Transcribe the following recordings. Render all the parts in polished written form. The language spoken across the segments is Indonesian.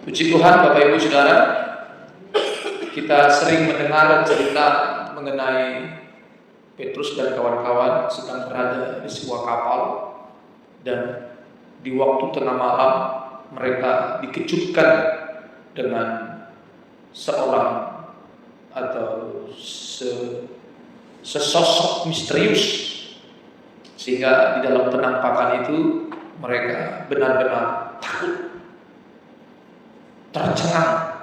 Puji Tuhan, Bapak Ibu Saudara, kita sering mendengar cerita mengenai Petrus dan kawan-kawan sedang berada di sebuah kapal, dan di waktu tengah malam mereka dikejutkan dengan seorang atau sesosok misterius, sehingga di dalam penampakan itu mereka benar-benar takut, tercengang.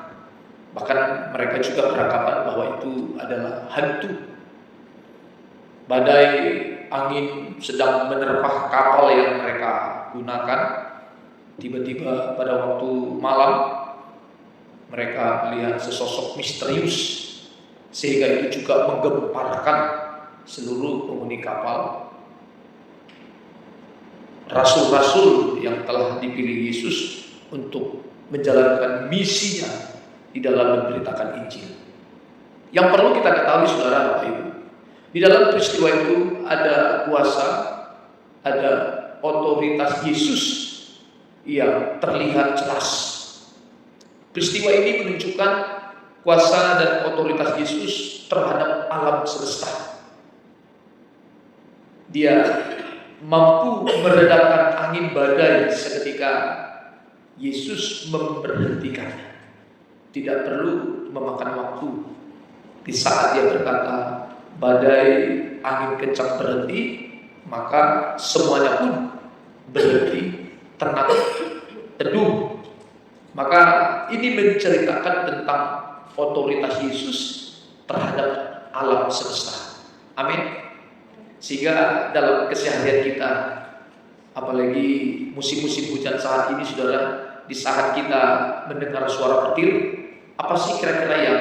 Bahkan mereka juga beranggapan bahwa itu adalah hantu. Badai angin sedang menerpa kapal yang mereka gunakan. Tiba-tiba pada waktu malam mereka melihat sesosok misterius, sehingga itu juga menggemparkan seluruh penghuni kapal. Rasul-rasul yang telah dipilih Yesus untuk menjalankan misinya di dalam memberitakan Injil. Yang perlu kita ketahui, saudara Bapak Ibu, di dalam peristiwa itu ada kuasa, ada otoritas Yesus yang terlihat jelas. Peristiwa ini menunjukkan kuasa dan otoritas Yesus terhadap alam semesta. Dia mampu meredakan angin badai seketika Yesus memberhentikannya. Tidak perlu memakan waktu. Di saat dia berkata, badai angin kencang berhenti, maka semuanya pun berhenti, tenang, teduh. Maka ini menceritakan tentang otoritas Yesus terhadap alam semesta. Amin. Sehingga dalam keseharian kita, apalagi musim-musim hujan saat ini, saudara, di saat kita mendengar suara petir, apa sih kira-kira yang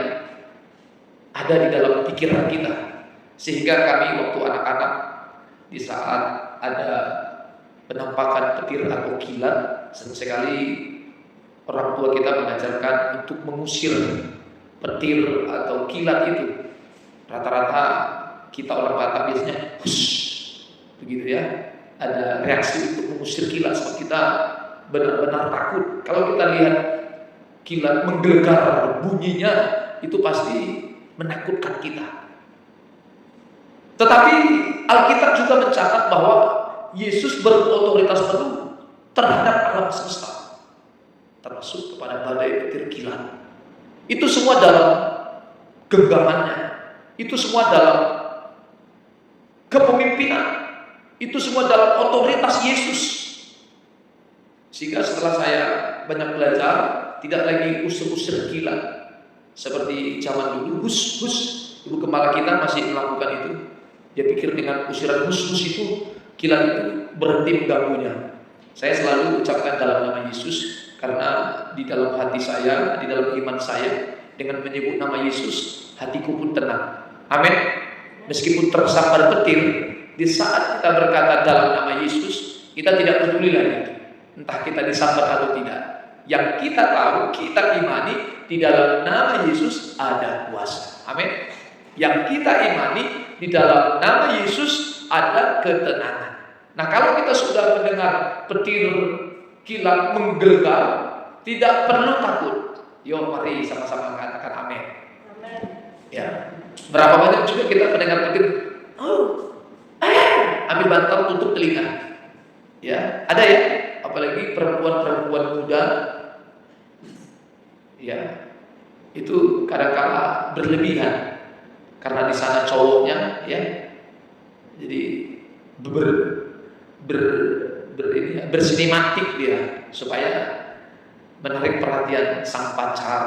ada di dalam pikiran kita? Sehingga kami waktu anak-anak, di saat ada penampakan petir atau kilat, sering sekali orang tua kita mengajarkan untuk mengusir petir atau kilat itu. Rata-rata kita orang Batak biasanya begitu ya, ada reaksi untuk mengusir kilat, sebab kita benar-benar takut. Kalau kita lihat kilat menggelegar bunyinya, itu pasti menakutkan kita. Tetapi Alkitab juga mencatat bahwa Yesus berotoritas penuh terhadap alam semesta, termasuk kepada badai, petir, kilat. Itu semua dalam genggamannya, itu semua dalam kepemimpinan, itu semua dalam otoritas Yesus. Sehingga setelah saya banyak belajar, tidak lagi usir-usir kilat seperti zaman dulu. Hus, ibu kepala kita masih melakukan itu. Dia pikir dengan usiran hus itu, kilat itu berhenti mengganggunya. Saya selalu ucapkan dalam nama Yesus, karena di dalam hati saya, di dalam iman saya, dengan menyebut nama Yesus, hatiku pun tenang. Amin. Meskipun tersambar petir, di saat kita berkata dalam nama Yesus, kita tidak peduli lagi entah kita disambar atau tidak. Yang kita tahu, kita imani, di dalam nama Yesus ada kuasa. Amin. Yang kita imani, di dalam nama Yesus ada ketenangan. Nah, kalau kita sudah mendengar petir, kilat menggelegar, tidak perlu takut. Yo, mari sama-sama katakan amin. Ya. Berapa banyak juga kita mendengar petir, ambil bantal tutup telinga. Ya, ada ya, apalagi perempuan-perempuan muda. Ya, itu kadang-kala berlebihan karena di sana cowoknya, ya. Jadi bersinematik dia supaya menarik perhatian sang pacar.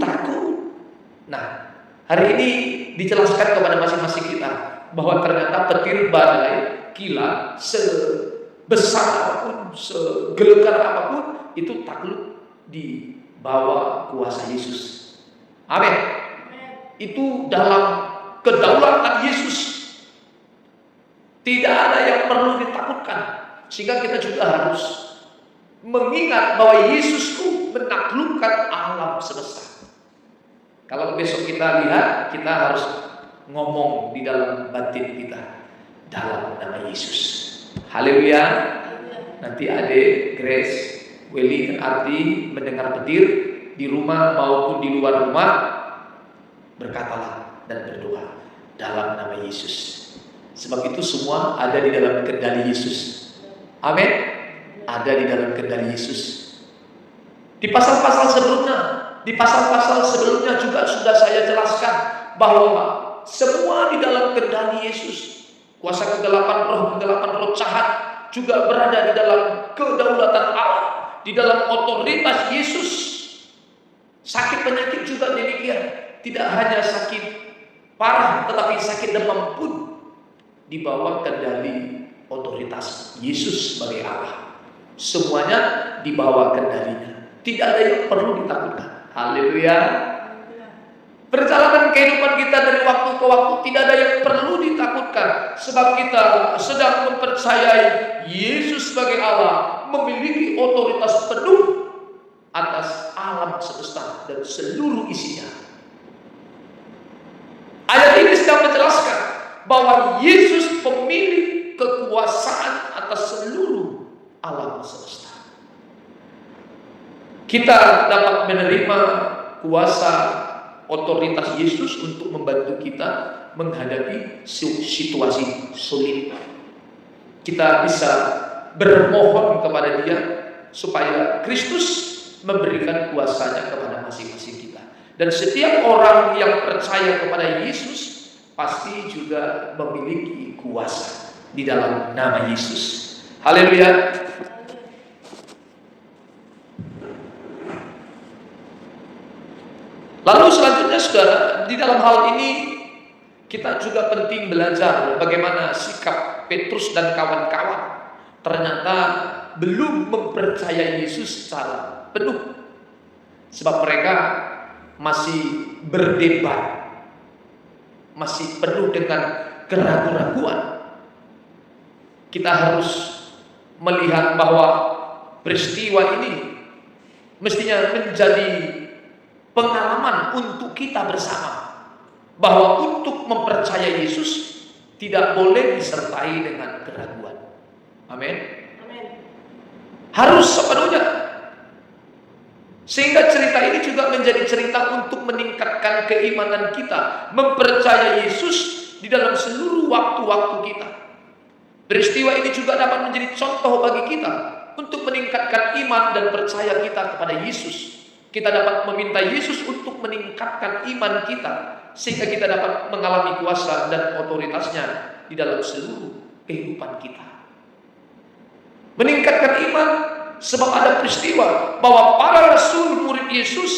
Takut. Nah, hari ini dijelaskan kepada masing-masing kita bahwa ternyata petir, badai, kilat, sebesar apapun, segelegar apapun, itu takluk di bawah kuasa Yesus. Amin. Itu dalam kedaulatan Yesus. Tidak ada yang perlu ditakutkan. Sehingga kita juga harus mengingat bahwa Yesus itu menaklukkan alam semesta. Kalau besok kita lihat, kita harus ngomong di dalam batin kita, dalam nama Yesus. Haleluya. Nanti adik Grace Weli kan arti mendengar petir di rumah maupun di luar rumah, berkatalah dan berdoa dalam nama Yesus. Sebab itu semua ada di dalam kendali Yesus. Amin. Ada di dalam kendali Yesus. Di pasal-pasal sebelumnya juga sudah saya jelaskan bahwa semua di dalam kendali Yesus. Kuasa kegelapan roh jahat juga berada di dalam kedaulatan Allah, di dalam otoritas Yesus. Sakit penyakit juga demikian. Tidak hanya sakit parah, tetapi sakit demam pun di bawah kendali otoritas Yesus sebagai Allah. Semuanya di bawah kendalinya. Tidak ada yang perlu ditakutkan. Haleluya. Perjalanan kehidupan kita dari waktu ke waktu tidak ada yang perlu ditakutkan, sebab kita sedang mempercayai Yesus sebagai Allah, memiliki otoritas penuh atas alam semesta dan seluruh isinya. Ayat ini sedang menjelaskan bahwa Yesus pemilik kekuasaan atas seluruh alam semesta. Kita dapat menerima kuasa otoritas Yesus untuk membantu kita menghadapi situasi sulit. Kita bisa bermohon kepada Dia supaya Kristus memberikan kuasanya kepada masing-masing kita. Dan setiap orang yang percaya kepada Yesus pasti juga memiliki kuasa di dalam nama Yesus. Haleluya. Lalu selanjutnya saudara, di dalam hal ini kita juga penting belajar bagaimana sikap Petrus dan kawan-kawan. Ternyata belum mempercayai Yesus secara penuh. Sebab mereka masih berdebat, masih penuh dengan keraguan-raguan. Kita harus melihat bahwa peristiwa ini mestinya menjadi pengalaman untuk kita bersama, bahwa untuk mempercayai Yesus tidak boleh disertai dengan keraguan. Amin. Harus sepenuhnya. Sehingga cerita ini juga menjadi cerita untuk meningkatkan keimanan kita, mempercayai Yesus di dalam seluruh waktu-waktu kita. Peristiwa ini juga dapat menjadi contoh bagi kita untuk meningkatkan iman dan percaya kita kepada Yesus. Kita dapat meminta Yesus untuk meningkatkan iman kita, sehingga kita dapat mengalami kuasa dan otoritasnya di dalam seluruh kehidupan kita. Meningkatkan iman, sebab ada peristiwa bahwa para rasul murid Yesus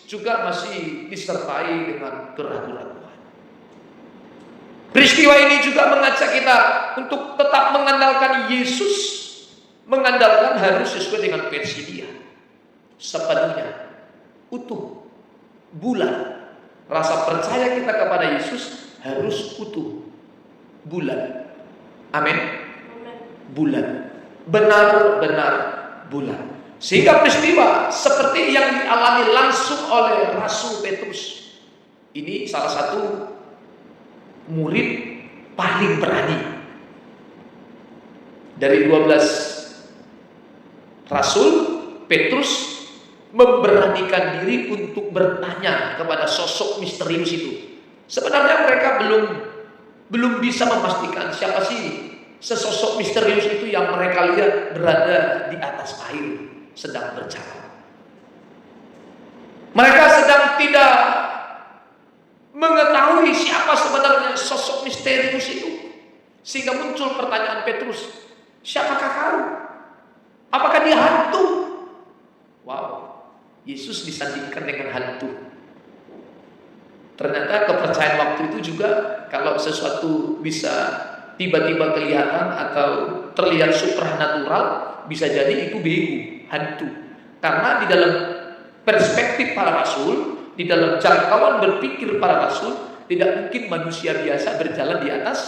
juga masih disertai dengan keraguan-raguan. Peristiwa ini juga mengajak kita untuk tetap mengandalkan Yesus, mengandalkan harus sesuai dengan versi Dia, sepenuhnya, utuh, bulat. Rasa percaya kita kepada Yesus harus utuh, bulat. Amin. Bulat, benar-benar bulat. Sehingga peristiwa seperti yang dialami langsung oleh Rasul Petrus, ini salah satu murid paling berani dari 12 rasul. Petrus memberanikan diri untuk bertanya kepada sosok misterius itu. Sebenarnya mereka belum bisa memastikan siapa sih sesosok misterius itu yang mereka lihat berada di atas air sedang berjalan. Mereka sedang tidak mengetahui siapa sebenarnya sosok misterius itu. Sehingga muncul pertanyaan Petrus, siapakah kau? Apakah dia hantu? Wow, Yesus disandingkan dengan hantu. Ternyata kepercayaan waktu itu juga kalau sesuatu bisa tiba-tiba kelihatan atau terlihat supranatural, bisa jadi itu bego, hantu. Karena di dalam perspektif para rasul, di dalam jangkauan berpikir para rasul, tidak mungkin manusia biasa berjalan di atas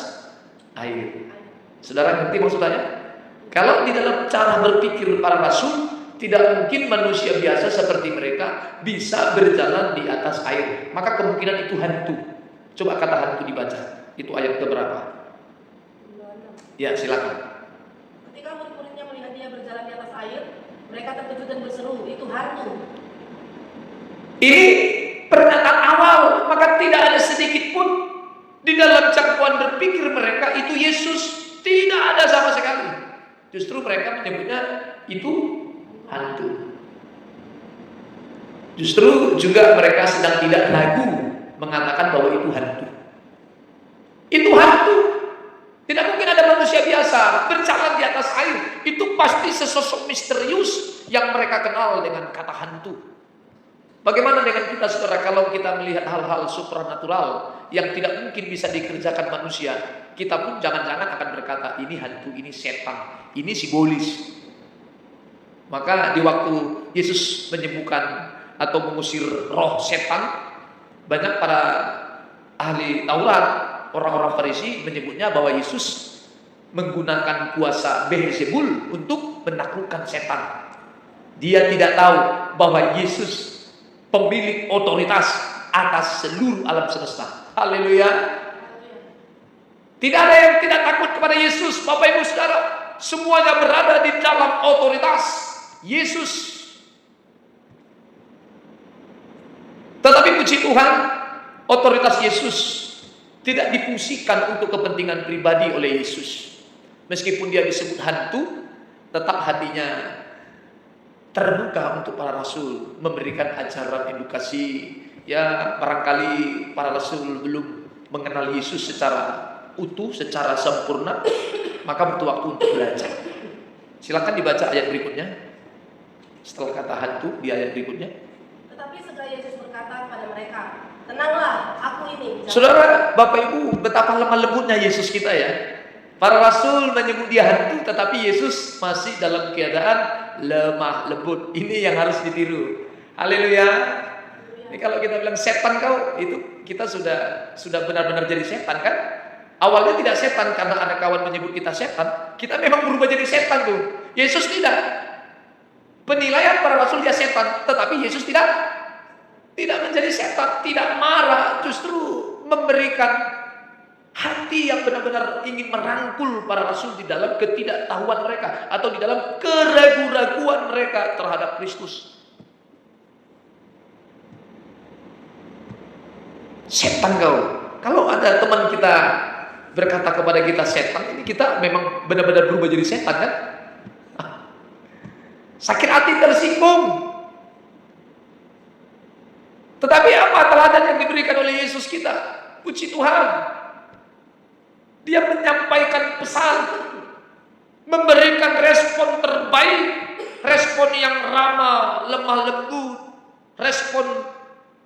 air. Saudara ngerti maksud saya? Kalau di dalam cara berpikir para rasul, tidak mungkin manusia biasa seperti mereka bisa berjalan di atas air. Maka kemungkinan itu hantu. Coba kata hantu dibaca. Itu ayat keberapa? Ya, silakan. Ketika murid-muridnya melihat dia berjalan di atas air, Mereka terkejut dan berseru, itu hantu. Ini pernyataan awal, maka tidak ada sedikit pun di dalam jangkauan berpikir mereka itu Yesus. Tidak ada sama sekali. Justru mereka menyebutnya itu hantu. Justru juga mereka sedang tidak ragu mengatakan bahwa itu hantu. Itu hantu. Tidak mungkin ada manusia biasa berjalan di atas air. Itu pasti sesosok misterius yang mereka kenal dengan kata hantu. Bagaimana dengan kita, saudara, kalau kita melihat hal-hal supranatural yang tidak mungkin bisa dikerjakan manusia, kita pun jangan-jangan akan berkata, ini hantu, ini setan, ini simbolis. Maka di waktu Yesus menyembuhkan atau mengusir roh setan, banyak para ahli Taurat, orang-orang Farisi menyebutnya bahwa Yesus menggunakan kuasa Beelzebul untuk menaklukkan setan. Dia tidak tahu bahwa Yesus pemilik otoritas atas seluruh alam semesta. Haleluya. Tidak ada yang tidak takut kepada Yesus, Bapak Ibu Saudara. Semuanya berada di dalam otoritas Yesus. Tetapi puji Tuhan, otoritas Yesus tidak difungsikan untuk kepentingan pribadi oleh Yesus. Meskipun dia disebut hantu, tetap hatinya terbuka untuk para rasul memberikan ajaran edukasi. Ya, barangkali para rasul belum mengenal Yesus secara utuh, secara sempurna, maka butuh waktu untuk belajar. Silakan dibaca ayat berikutnya. Setelah kata hantu, di ayat berikutnya. Tetapi segera Yesus berkata kepada mereka, tenanglah, aku ini. Saudara, Bapak Ibu, betapa lemah lembutnya Yesus kita ya. Para rasul menyebut dia hantu, tetapi Yesus masih dalam keadaan lemah lembut. Ini yang harus ditiru. Haleluya. Ini kalau kita bilang setan kau, itu kita sudah benar-benar jadi setan kan? Awalnya tidak setan karena ada kawan menyebut kita setan. Kita memang berubah jadi setan tuh. Yesus tidak. Penilaian para rasul dia setan, tetapi Yesus tidak menjadi setan, tidak marah, justru memberikan hati yang benar-benar ingin merangkul para rasul di dalam ketidaktahuan mereka atau di dalam keraguan-raguan mereka terhadap Kristus. Setan kau. Kalau ada teman kita berkata kepada kita setan, ini kita memang benar-benar berubah jadi setan kan? Sakit hati, tersinggung. Tetapi apa teladan yang diberikan oleh Yesus kita? Puji Tuhan. Dia menyampaikan pesan, memberikan respon terbaik, respon yang ramah, lemah lembut, respon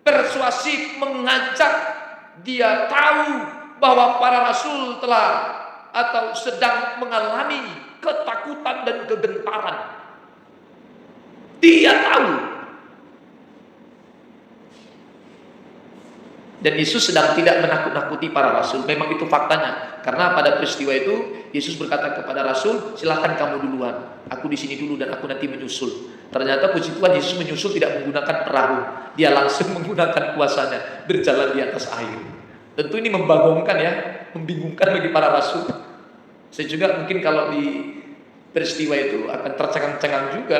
persuasif, mengajak. Dia tahu bahwa para rasul telah atau sedang mengalami ketakutan dan kegentaran. Dia tahu. Dan Yesus sedang tidak menakut-nakuti para rasul. Memang itu faktanya. Karena pada peristiwa itu Yesus berkata kepada rasul, silakan kamu duluan. Aku di sini dulu dan aku nanti menyusul. Ternyata puji Tuhan, Yesus menyusul tidak menggunakan perahu. Dia langsung menggunakan kuasanya berjalan di atas air. Tentu ini membagongkan ya, membingungkan bagi para rasul. Saya juga mungkin kalau di peristiwa itu akan tercengang-cengang juga.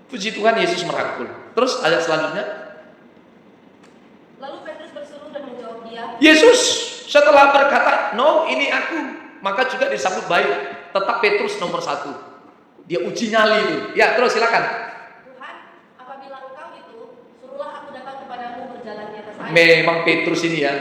Puji Tuhan, Yesus merangkul. Terus ayat selanjutnya. Lalu Petrus berseru dan menjawab dia. Yesus setelah berkata, no, ini aku, maka juga disambut baik. Tetap Petrus nomor 1. Dia uji nyali itu. Ya, terus silakan. Tuhan, apabila engkau itu, suruhlah aku datang kepadamu berjalan di atas air. Memang Petrus ini ya.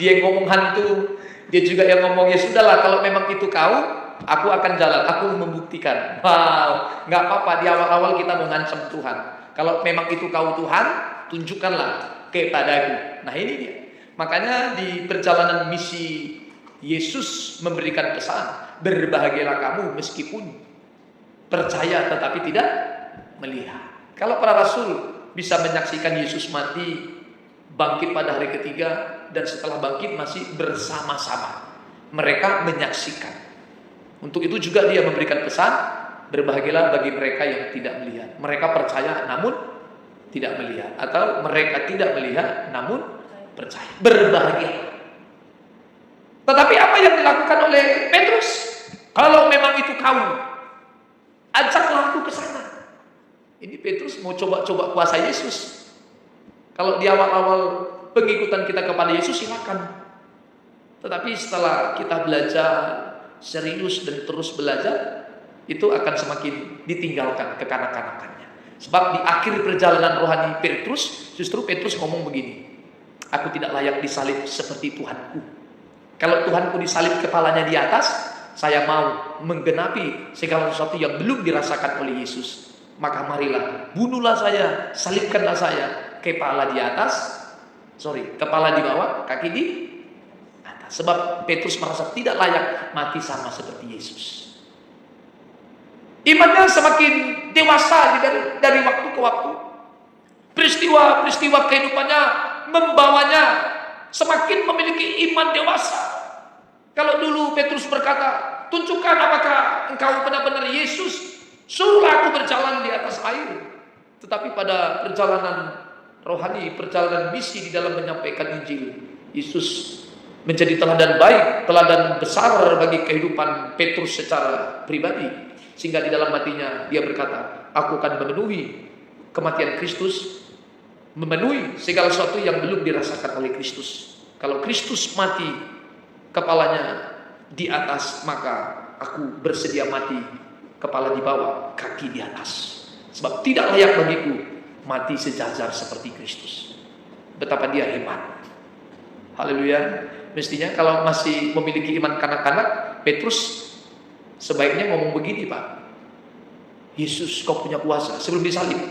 Dia yang ngomong hantu. Dia juga yang ngomong, ya sudahlah, kalau memang itu kau, aku akan jalan, aku membuktikan. Wow, nggak apa-apa. Di awal-awal kita mengancam Tuhan. Kalau memang itu kau Tuhan, tunjukkanlah kepadaku. Nah ini dia. Makanya di perjalanan misi Yesus memberikan pesan, berbahagialah kamu meskipun percaya tetapi tidak melihat. Kalau para rasul bisa menyaksikan Yesus mati, bangkit pada hari ketiga, dan setelah bangkit masih bersama-sama, mereka menyaksikan. Untuk itu juga dia memberikan pesan, berbahagialah bagi mereka yang tidak melihat. Mereka percaya namun tidak melihat, atau mereka tidak melihat namun percaya. Berbahagia. Tetapi apa yang dilakukan oleh Petrus? Kalau memang itu kau, Ajaklah aku ke sana. Ini Petrus mau coba-coba kuasa Yesus. Kalau di awal-awal pengikutan kita kepada Yesus silakan. Tetapi setelah kita belajar serius dan terus belajar, itu akan semakin ditinggalkan kekanak-kanakannya. Sebab di akhir perjalanan rohani Petrus, justru Petrus ngomong begini, aku tidak layak disalib seperti Tuhanku. Kalau Tuhanku disalib kepalanya di atas, saya mau menggenapi segala sesuatu yang belum dirasakan oleh Yesus. Maka marilah, bunuhlah saya, salibkanlah saya, kepala di atas, kepala di bawah, kaki di atas. Sebab Petrus merasa tidak layak mati sama seperti Yesus. Imannya semakin dewasa dari waktu ke waktu. Peristiwa-peristiwa kehidupannya membawanya semakin memiliki iman dewasa. Kalau dulu Petrus berkata, tunjukkan apakah engkau benar-benar Yesus, suruhlah aku berjalan di atas air. Tetapi pada perjalanan rohani, perjalanan misi di dalam menyampaikan Injil, Yesus menjadi teladan baik, teladan besar bagi kehidupan Petrus secara pribadi. Sehingga di dalam hatinya dia berkata, aku akan memenuhi kematian Kristus, memenuhi segala sesuatu yang belum dirasakan oleh Kristus. Kalau Kristus mati, kepalanya di atas, maka aku bersedia mati, kepala di bawah, kaki di atas. Sebab tidak layak bagiku mati sejajar seperti Kristus. Betapa dia hebat. Haleluya. Mestinya kalau masih memiliki iman kanak-kanak, Petrus sebaiknya ngomong begini, Pak. Yesus, kau punya kuasa. Sebelum disalib,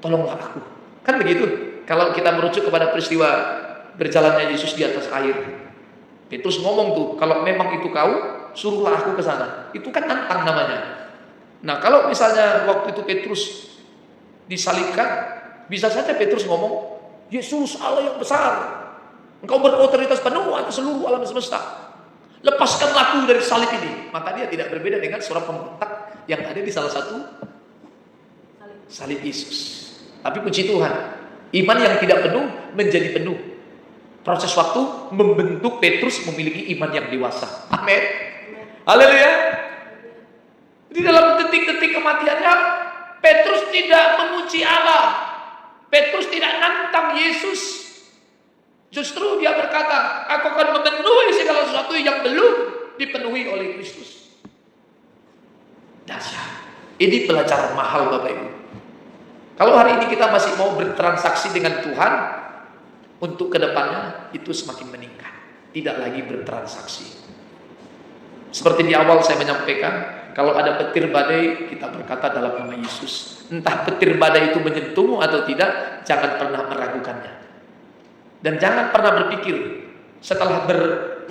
tolonglah aku. Kan begitu. Kalau kita merujuk kepada peristiwa berjalannya Yesus di atas air, Petrus ngomong tuh, kalau memang itu kau, suruhlah aku ke sana. Itu kan nantang namanya. Nah, kalau misalnya waktu itu Petrus disalibkan, bisa saja Petrus ngomong, Yesus Allah yang besar, engkau berotoritas penuh atas seluruh alam semesta, lepaskanlah aku dari salib ini. Maka dia tidak berbeda dengan suara pemberontak yang ada di salah satu salib Yesus. Tapi puji Tuhan, iman yang tidak penuh menjadi penuh. Proses waktu membentuk Petrus memiliki iman yang dewasa. Amin. Haleluya. Di dalam detik-detik kematiannya, Petrus tidak memuji Allah. Petrus tidak nantang Yesus. Justru dia berkata, aku akan memenuhi segala sesuatu yang belum dipenuhi oleh Kristus. Dahsyat. Ini pelajaran mahal Bapak Ibu. Kalau hari ini kita masih mau bertransaksi dengan Tuhan, untuk kedepannya itu semakin meningkat. Tidak lagi bertransaksi. Seperti di awal saya menyampaikan, kalau ada petir badai, kita berkata dalam nama Yesus. Entah petir badai itu menyentuhmu atau tidak, jangan pernah meragukannya. Dan jangan pernah berpikir setelah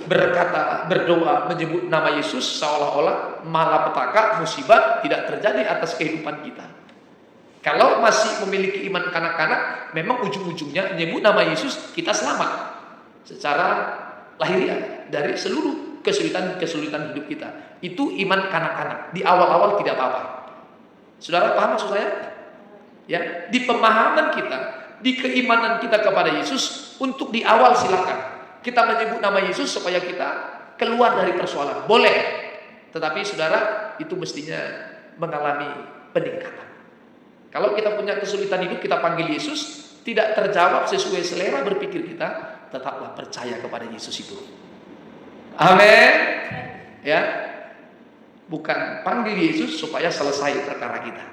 berkata, berdoa, menyebut nama Yesus, seolah-olah malapetaka, musibah tidak terjadi atas kehidupan kita. Kalau masih memiliki iman kanak-kanak, memang ujung-ujungnya menyebut nama Yesus, kita selamat secara lahiriah dari seluruh kesulitan-kesulitan hidup kita. Itu iman kanak-kanak. Di awal-awal tidak apa-apa. Saudara paham maksud saya? Ya, di pemahaman kita, di keimanan kita kepada Yesus, untuk di awal silakan kita menyebut nama Yesus supaya kita keluar dari persoalan. Boleh. Tetapi saudara, itu mestinya mengalami peningkatan. Kalau kita punya kesulitan hidup, kita panggil Yesus, tidak terjawab sesuai selera berpikir kita, tetaplah percaya kepada Yesus itu. Amin. Ya. Bukan panggil Yesus supaya selesai perkara kita,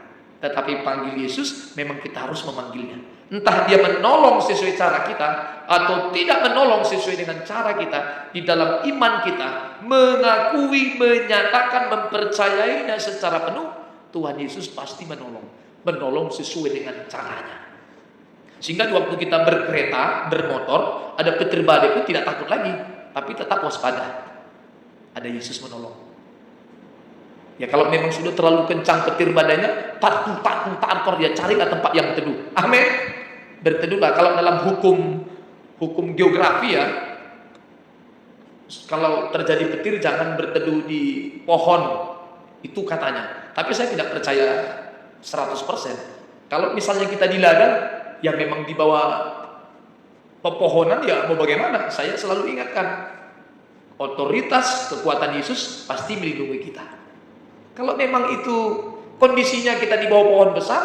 tetapi panggil Yesus memang kita harus memanggilnya. Entah dia menolong sesuai cara kita atau tidak menolong sesuai dengan cara kita, di dalam iman kita mengakui, menyatakan, mempercayainya secara penuh, Tuhan Yesus pasti menolong sesuai dengan caranya. Sehingga di waktu kita berkereta, bermotor, ada petir badai pun tidak takut lagi, tapi tetap waspada. Ada Yesus menolong. Ya kalau memang sudah terlalu kencang petir badainya, takut dia carilah tempat yang teduh. Amin. Berteduhlah. Kalau dalam hukum geografi ya, kalau terjadi petir jangan berteduh di pohon, itu katanya. Tapi saya tidak percaya 100%. Kalau misalnya kita di ladang, ya memang di bawah pepohonan, ya mau bagaimana? Saya selalu ingatkan, otoritas kekuatan Yesus pasti melindungi kita. Kalau memang itu kondisinya kita di bawah pohon besar,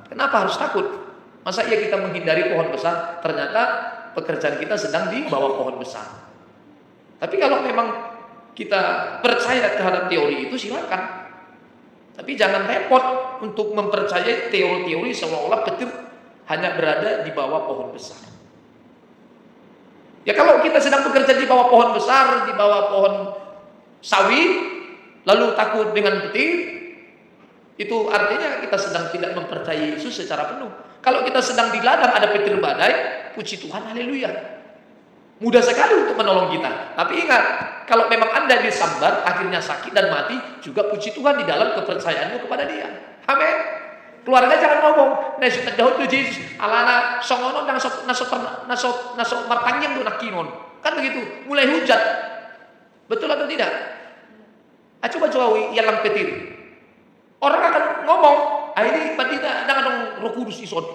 kenapa harus takut? Masa iya kita menghindari pohon besar, ternyata pekerjaan kita sedang di bawah pohon besar. Tapi kalau memang kita percaya terhadap teori itu, silakan. Tapi jangan repot untuk mempercayai teori-teori seolah-olah petir hanya berada di bawah pohon besar. Ya kalau kita sedang bekerja di bawah pohon besar, di bawah pohon sawit, lalu takut dengan petir, itu artinya kita sedang tidak mempercayai Yesus secara penuh. Kalau kita sedang di ladang ada petir badai, puji Tuhan, haleluya. Mudah sekali untuk menolong kita. Tapi ingat, kalau memang Anda disambar, akhirnya sakit dan mati, juga puji Tuhan di dalam kepercayaanmu kepada Dia. Amin. Keluarga jangan ngomong, "Nesut Daud tu Yesus, alana songono nang nasok marpanjang tu nakinon." Kan begitu, mulai hujat. Betul atau tidak? Coba yang petir. Orang akan ngomong, ini batita dengan Roh Kudus ison.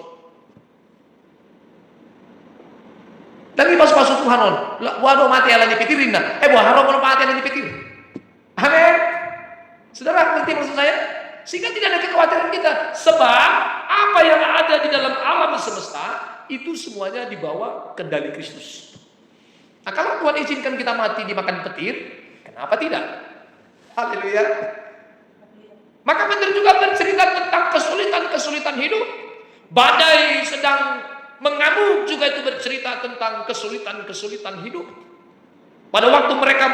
Lagi pas-pas Tuhan on, waduh mati ala dipitirin dah. Buah haram mati ala dipitir. Amin. Saudara, ngerti maksud saya? Sehingga tidak ada kekhawatiran kita. Sebab apa yang ada di dalam alam semesta itu semuanya dibawa kendali Kristus. Nah, kalau Tuhan izinkan kita mati dimakan petir, kenapa tidak? Haleluya. Maka Petrus juga bercerita tentang kesulitan-kesulitan hidup. Badai sedang mengamuk, juga itu bercerita tentang kesulitan-kesulitan hidup. Pada waktu mereka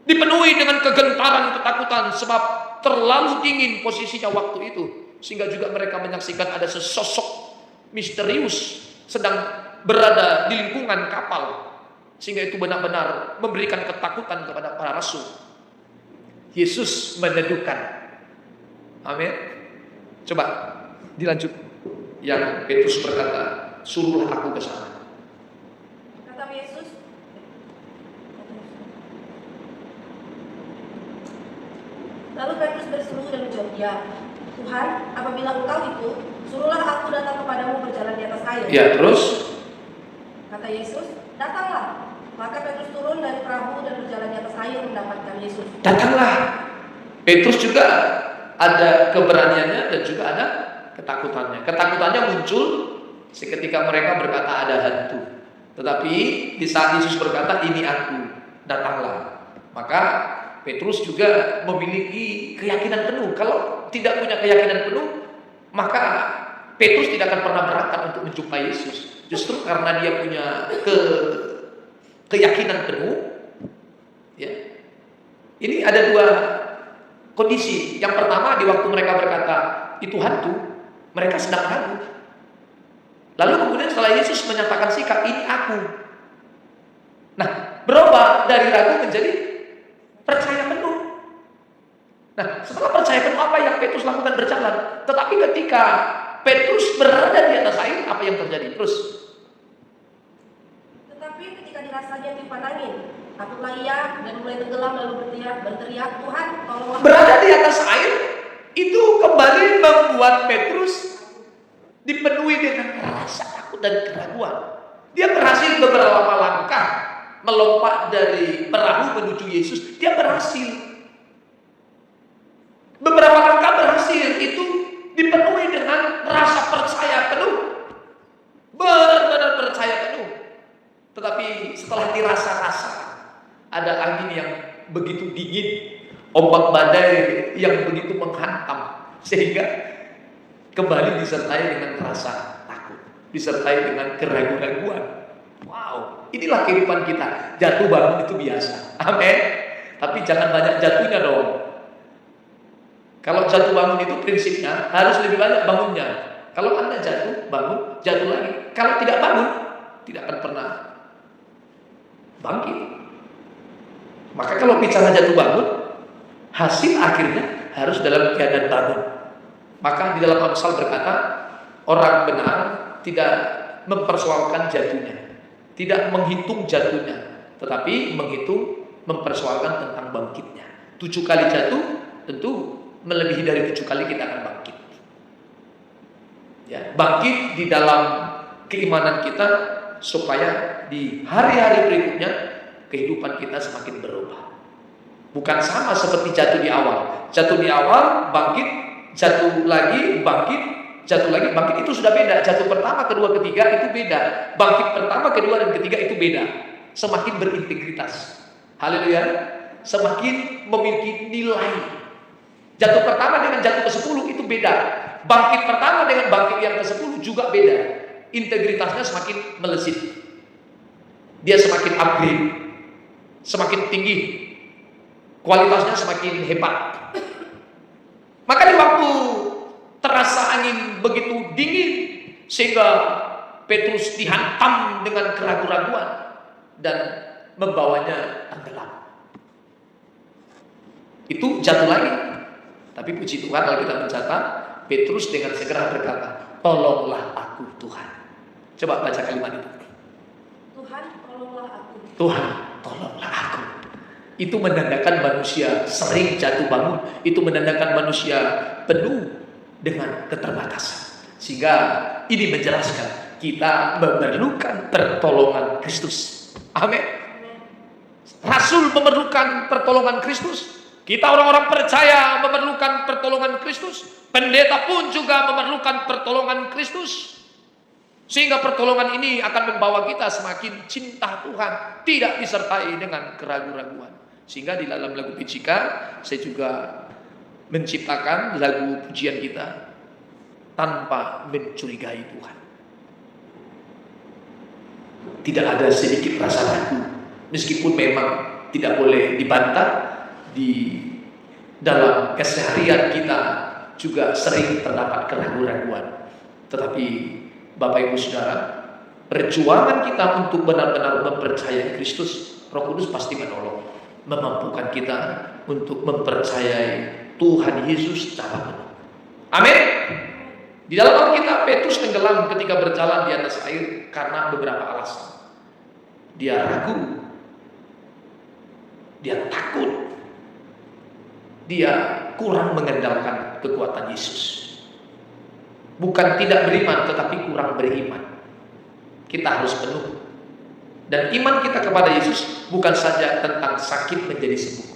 dipenuhi dengan kegentaran, ketakutan, sebab terlalu dingin posisinya waktu itu, sehingga juga mereka menyaksikan ada sesosok misterius sedang berada di lingkungan kapal, sehingga itu benar-benar memberikan ketakutan kepada para rasul. Yesus meneduhkan. Amin. Coba dilanjut. Yang Petrus berkata, "Suruhlah aku ke sana." Kata Yesus, lalu Petrus berseru dan menjawab, "Ya Tuhan, apabila Engkau itu, suruhlah aku datang kepadamu berjalan di atas air." Ya, terus? Kata Yesus, "Datanglah." Maka Petrus turun dari perahu dan berjalan di atas air mendapatkan Yesus. Datanglah. Petrus juga ada keberaniannya dan juga ada ketakutannya. Ketakutannya muncul seketika mereka berkata ada hantu. Tetapi di saat Yesus berkata, "Ini aku, datanglah." Maka Petrus juga memiliki keyakinan penuh. Kalau tidak punya keyakinan penuh, maka Petrus tidak akan pernah berangkat untuk menjumpai Yesus. Justru karena dia punya keyakinan penuh, ya. Ini ada dua kondisi. Yang pertama, di waktu mereka berkata itu hantu, mereka sedang ragu. Lalu kemudian setelah Yesus menyatakan sikap, "Ini aku." Nah, berubah dari ragu menjadi percaya penuh. Nah, setelah percaya penuh, apa yang Petrus lakukan? Berjalan. Tetapi ketika Petrus berada di atas air, apa yang terjadi? Terus. Tetapi ketika dirasanya tiupan angin, takutlah ia dan mulai tenggelam, lalu berteriak, "Tuhan, tolonglah." Berada di atas air itu kembali membuat Petrus dipenuhi dengan rasa takut dan keraguan. Dia berhasil beberapa langkah melompat dari perahu menuju Yesus. Dia berhasil. Beberapa langkah berhasil, itu dipenuhi dengan rasa percaya penuh. Benar-benar percaya penuh. Tetapi setelah dirasa-rasa, ada angin yang begitu dingin, ombak badai yang begitu menghantam, sehingga kembali disertai dengan rasa takut, disertai dengan keraguan-raguan. Wow, inilah kehidupan kita. Jatuh bangun itu biasa. Amin. Tapi jangan banyak jatuhnya dong. Kalau jatuh bangun itu prinsipnya harus lebih banyak bangunnya. Kalau Anda jatuh, bangun, jatuh lagi. Kalau tidak bangun, tidak akan pernah bangkit. Maka kalau bicara jatuh bangun, hasil akhirnya harus dalam keadaan bangun. Maka di dalam Amsal berkata, orang benar tidak mempersoalkan jatuhnya, tidak menghitung jatuhnya, tetapi mempersoalkan tentang bangkitnya. 7 kali jatuh, tentu melebihi dari 7 kali kita akan bangkit. Ya, bangkit di dalam keimanan kita supaya di hari-hari berikutnya kehidupan kita semakin berubah. Bukan sama seperti jatuh di awal. Jatuh di awal, bangkit, jatuh lagi, bangkit, jatuh lagi, bangkit, itu sudah beda. Jatuh pertama, kedua, ketiga itu beda. Bangkit pertama, kedua, dan ketiga itu beda. Semakin berintegritas. Haleluya. Semakin memiliki nilai. Jatuh pertama dengan jatuh ke-10 itu beda. Bangkit pertama dengan bangkit yang ke-10 juga beda. Integritasnya semakin melesat. Dia semakin upgrade, semakin tinggi, kualitasnya semakin hebat. Maka di waktu terasa angin begitu dingin sehingga Petrus dihantam dengan keraguan-raguan dan membawanya tenggelam. Itu jatuh lagi. Tapi puji Tuhan kalau kita mencatat, Petrus dengan segera berkata, "Tolonglah aku Tuhan." Coba baca kalimat itu. Tuhan, tolonglah aku. Tuhan, tolonglah aku. Itu menandakan manusia sering jatuh bangun. Itu menandakan manusia penuh dengan keterbatasan. Sehingga ini menjelaskan kita memerlukan pertolongan Kristus. Amin. Rasul memerlukan pertolongan Kristus. Kita orang-orang percaya memerlukan pertolongan Kristus. Pendeta pun juga memerlukan pertolongan Kristus. Sehingga pertolongan ini akan membawa kita semakin cinta Tuhan, tidak disertai dengan keraguan-raguan. Sehingga di dalam lagu PCK saya juga menciptakan lagu pujian kita, tanpa mencurigai Tuhan. Tidak ada sedikit rasa ragu, meskipun memang tidak boleh dibantah. Di dalam keseharian kita juga sering terdapat keraguan-raguan. Tetapi Bapak Ibu Saudara, perjuangan kita untuk benar-benar mempercayai Kristus, Roh Kudus pasti menolong, memampukan kita untuk mempercayai Tuhan Yesus secara penuh. Amin. Di dalam Alkitab, Petrus tenggelam ketika berjalan di atas air karena beberapa alasan. Dia ragu, dia takut, dia kurang mengandalkan kekuatan Yesus. Bukan tidak beriman, tetapi kurang beriman. Kita harus penuh. Dan iman kita kepada Yesus bukan saja tentang sakit menjadi sembuh.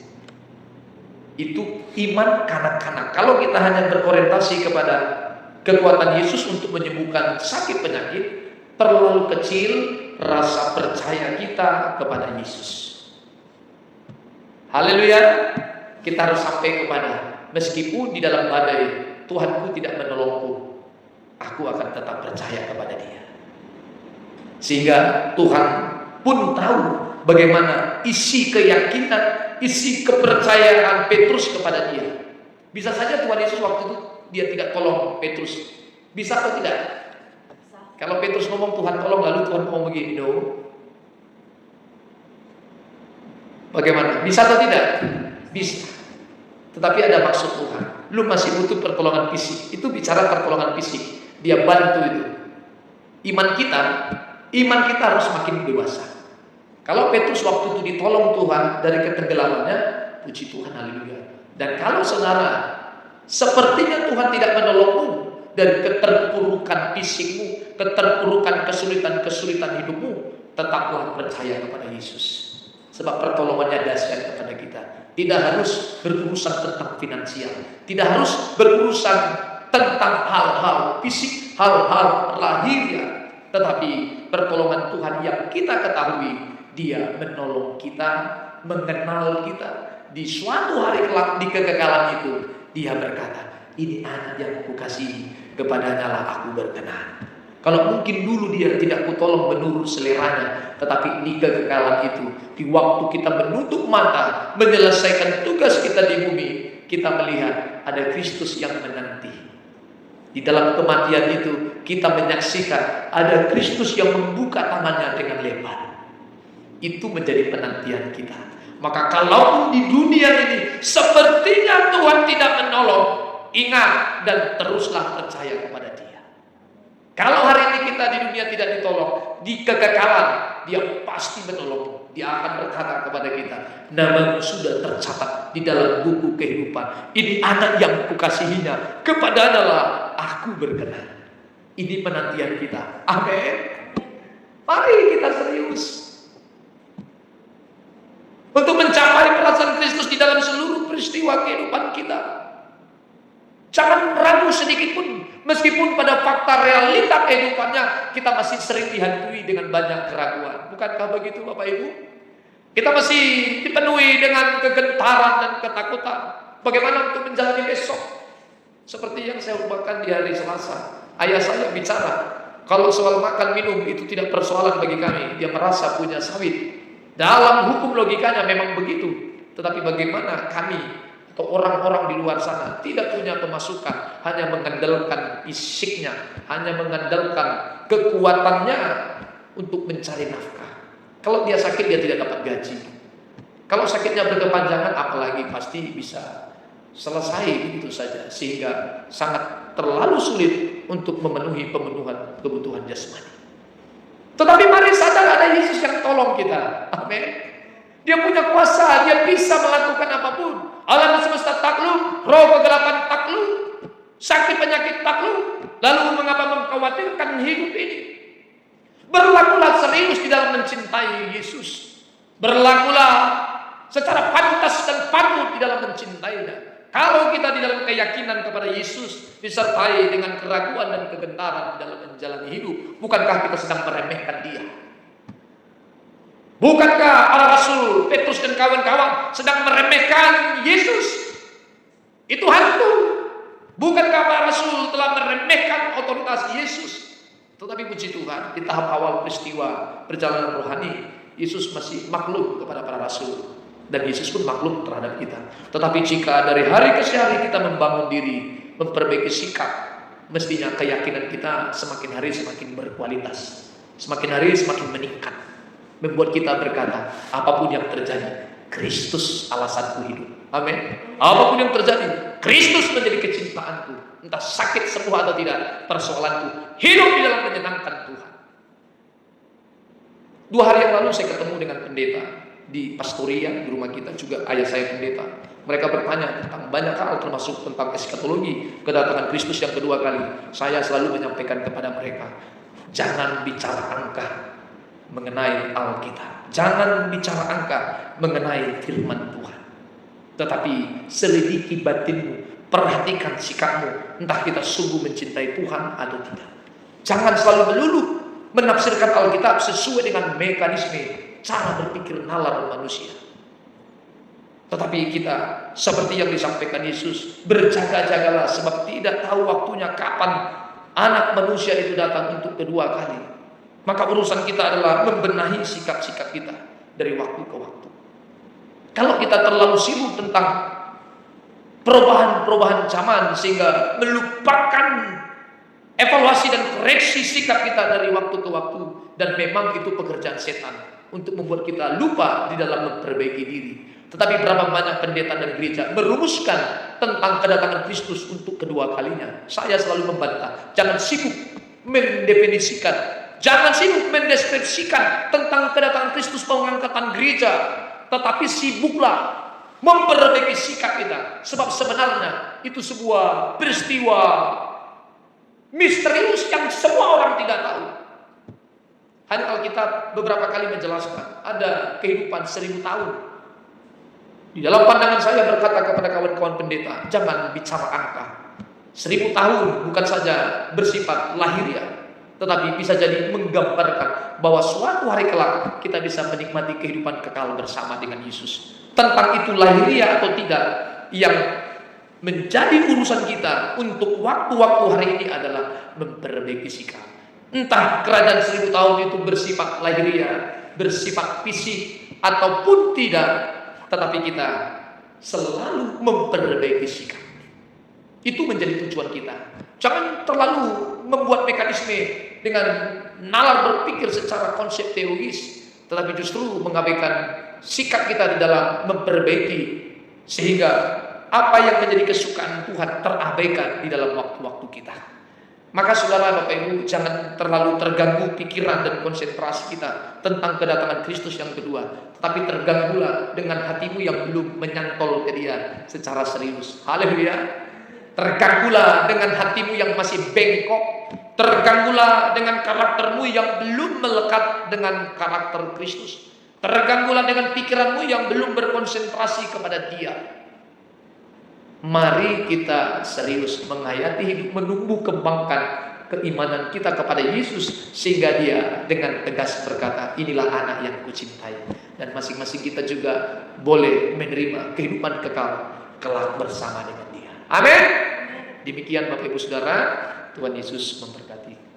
Itu iman kanak-kanak. Kalau kita hanya berorientasi kepada kekuatan Yesus untuk menyembuhkan sakit penyakit, terlalu kecil rasa percaya kita kepada Yesus. Haleluya. Kita harus sampai kepada, meskipun di dalam badai Tuhanku tidak menolongku, aku akan tetap percaya kepada Dia. Sehingga Tuhan pun tahu bagaimana isi keyakinan, isi kepercayaan Petrus kepada Dia. Bisa saja Tuhan Yesus waktu itu Dia tidak tolong Petrus. Bisa atau tidak? Bisa. Kalau Petrus ngomong Tuhan tolong, lalu Tuhan ngomong begini, no. Bagaimana? Bisa atau tidak? Bisa. Tetapi ada maksud Tuhan. Lu masih butuh pertolongan fisik. Itu bicara pertolongan fisik. Dia bantu itu. Iman kita harus makin dewasa. Kalau Petrus waktu itu ditolong Tuhan dari ketenggelamannya, puji Tuhan, haleluya. Dan kalau saudara, sepertinya Tuhan tidak menolongmu dari keterpurukan fisikmu, keterpurukan kesulitan hidupmu, tetaplah percaya kepada Yesus. Sebab pertolongannya dahsyat kepada kita. Tidak harus berurusan tentang finansial, tidak harus berurusan tentang hal-hal fisik, hal-hal lahiriah, tetapi pertolongan Tuhan yang kita ketahui, Dia menolong kita, mengenal kita. Di suatu hari kelak di kekekalan itu, Dia berkata, "Ini anak yang kukasihi, kepadanya lah aku berkenan." Kalau mungkin dulu Dia tidak kutolong menurut seleranya, tetapi di kekekalan itu, di waktu kita menutup mata, menyelesaikan tugas kita di bumi, kita melihat ada Kristus yang menanti. Di dalam kematian itu, kita menyaksikan ada Kristus yang membuka tangannya dengan lebar. Itu menjadi penantian kita. Maka kalau di dunia ini sepertinya Tuhan tidak menolong, ingat dan teruslah percaya kepada Dia. Kalau hari ini kita di dunia tidak ditolong, di kekekalan Dia pasti menolong. Dia akan berkata kepada kita, "Namamu sudah tercatat di dalam buku kehidupan. Ini anak yang kukasihinya, kepadanya lah aku berkenan." Ini penantian kita. Amin. Mari kita serius untuk mencapai perasaan kedatangan Kristus di dalam seluruh peristiwa kehidupan kita. Jangan ragu sedikit pun, meskipun pada fakta realita kehidupannya kita masih sering dihantui dengan banyak keraguan. Bukankah begitu Bapak Ibu? Kita masih dipenuhi dengan kegentaran dan ketakutan. Bagaimana untuk menjalani besok? Seperti yang saya umpamakan di hari Selasa. Ayah saya bicara, kalau soal makan minum itu tidak persoalan bagi kami. Dia merasa punya sawit. Dalam hukum logikanya memang begitu. Tetapi bagaimana kami atau orang-orang di luar sana tidak punya pemasukan, hanya mengandalkan fisiknya, hanya mengandalkan kekuatannya untuk mencari nafkah. Kalau dia sakit dia tidak dapat gaji. Kalau sakitnya berkepanjangan apalagi pasti bisa selesai begitu saja, sehingga sangat terlalu sulit untuk memenuhi kebutuhan jasmani. Tetapi mari sadar ada Yesus yang tolong kita. Amin. Dia punya kuasa, dia bisa melakukan apapun. Alam semesta takluk, roh kegelapan takluk, sakit penyakit takluk. Lalu mengapa mengkhawatirkan hidup ini? Berlakulah serius di dalam mencintai Yesus. Berlakulah secara pantas dan patut di dalam mencintainya. Kalau kita di dalam keyakinan kepada Yesus disertai dengan keraguan dan kegentaran dalam menjalani hidup, bukankah kita sedang meremehkan Dia? Bukankah para rasul Petrus dan kawan-kawan sedang meremehkan Yesus? Itu hantu. Bukankah para rasul telah meremehkan otoritas Yesus? Tetapi puji Tuhan, di tahap awal peristiwa perjalanan rohani, Yesus masih maklum kepada para rasul. Dan Yesus pun maklum terhadap kita. Tetapi jika dari hari ke hari kita membangun diri, memperbaiki sikap, mestinya keyakinan kita semakin hari semakin berkualitas, semakin hari semakin meningkat, membuat kita berkata, apapun yang terjadi, Kristus alasanku hidup. Amin. Apapun yang terjadi, Kristus menjadi kecintaanku. Entah sakit sembuh atau tidak, persoalanku hidup di dalam menyenangkan Tuhan. 2 hari yang lalu saya ketemu dengan pendeta di pastoria di rumah kita, juga ayah saya pendeta. Mereka bertanya tentang banyak hal, termasuk tentang eskatologi, kedatangan Kristus yang kedua kali. Saya selalu menyampaikan kepada mereka, jangan bicara angka mengenai Alkitab, jangan bicara angka mengenai firman Tuhan, tetapi selidiki batinmu, perhatikan sikapmu, entah kita sungguh mencintai Tuhan atau tidak. Jangan selalu melulu menafsirkan Alkitab sesuai dengan mekanisme cara berpikir nalar manusia. Tetapi kita seperti yang disampaikan Yesus, berjaga-jagalah sebab tidak tahu waktunya kapan anak manusia itu datang untuk kedua kali. Maka urusan kita adalah membenahi sikap-sikap kita dari waktu ke waktu. Kalau kita terlalu sibuk tentang perubahan-perubahan zaman sehingga melupakan evaluasi dan koreksi sikap kita dari waktu ke waktu, dan memang itu pekerjaan setan untuk membuat kita lupa di dalam memperbaiki diri. Tetapi berapa banyak pendeta dan gereja merumuskan tentang kedatangan Kristus untuk kedua kalinya. Saya selalu membantah, jangan sibuk mendefinisikan, jangan sibuk mendeskripsikan tentang kedatangan Kristus pengangkatan gereja, tetapi sibuklah memperbaiki sikap kita. Sebab sebenarnya itu sebuah peristiwa misterius yang semua orang tidak tahu. Hanya Alkitab beberapa kali menjelaskan ada kehidupan 1000 tahun. Di dalam pandangan saya berkata kepada kawan-kawan pendeta, jangan bicara angka. 1000 tahun bukan saja bersifat lahiriah, tetapi bisa jadi menggambarkan bahwa suatu hari kelak kita bisa menikmati kehidupan kekal bersama dengan Yesus. Tentang itu lahiriah atau tidak, yang menjadi urusan kita untuk waktu-waktu hari ini adalah memperbaiki sikap. Entah kerajaan 1000 tahun itu bersifat lahiriah, bersifat fisik ataupun tidak, tetapi kita selalu memperbaiki sikap. Itu menjadi tujuan kita. Jangan terlalu membuat mekanisme dengan nalar berpikir secara konsep teologis, tetapi justru mengabaikan sikap kita di dalam memperbaiki, sehingga apa yang menjadi kesukaan Tuhan terabaikan di dalam waktu-waktu kita. Maka saudara, Bapak Ibu, jangan terlalu terganggu pikiran dan konsentrasi kita tentang kedatangan Kristus yang kedua, tetapi terganggulah dengan hatimu yang belum menyantol ke Dia secara serius. Haleluya. Terganggulah dengan hatimu yang masih bengkok, terganggulah dengan karaktermu yang belum melekat dengan karakter Kristus. terganggulah dengan pikiranmu yang belum berkonsentrasi kepada Dia. Mari kita serius menghayati hidup, menumbuh kembangkan keimanan kita kepada Yesus, sehingga Dia dengan tegas berkata, inilah anak yang kucintai. Dan masing-masing kita juga boleh menerima kehidupan kekal kelak bersama dengan Dia. Amin. Demikian Bapak Ibu Saudara, Tuhan Yesus memberkati.